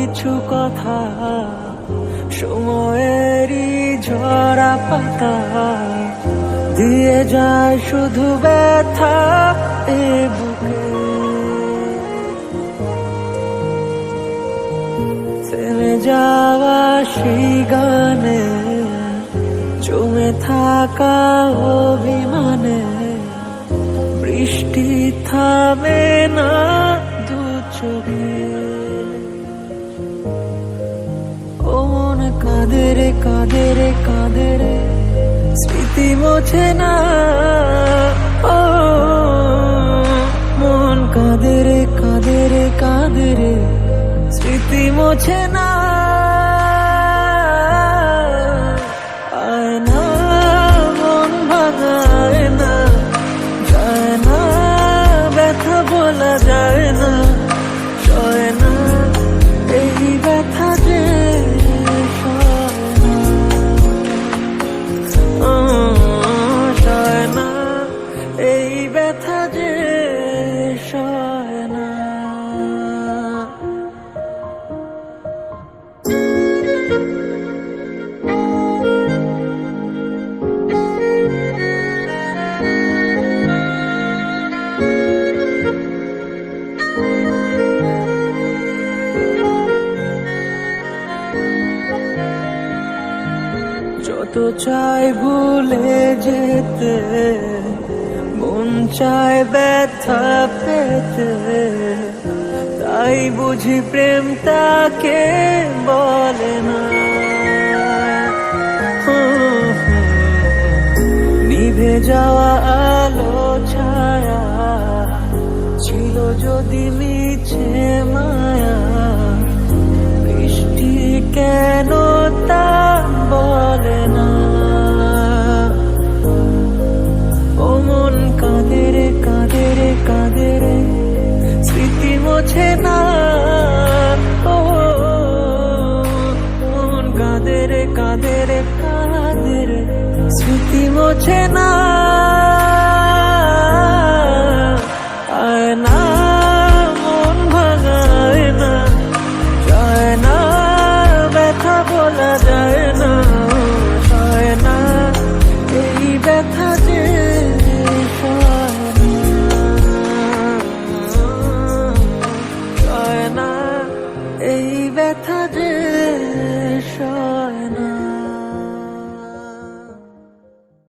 কিছু কথা সময়েরই ঝরা পাতা দিয়ে যায় শুধু ব্যথা এ বুকে। থেমে যাওয়া সেই গানে জমে থাকা অভিমানে বৃষ্টি থামে না দু চোখে। ও মন কাঁদে রে কাঁদে রে কাঁদে রে স্মৃতি মোছে না। ও মন কাঁদে রে কাঁদে রে কাঁদে রে স্মৃতি মোছে না। আয় না মন ভাঙায় না, যায় না ব্যথা বলা যায় না, সয় না এই ব্যথা যে সয় না এই ব্যথা যে সয় না। যত চাই ভুলে যেতে মন চায় ব্যথা পেতে, তাই বুঝি প্রেম তাকে বলে না। নিভে যাওয়া আলো ছায়া ছিল যদি মিছে মায়া, বৃষ্টি কেন তা বলে না। ও মন কাঁদে রে কাঁদে রে কাঁদে রে স্মৃতি মোছে না। ও মন কাঁদে রে কাঁদে রে কাঁদে রে স্মৃতি মোছে না।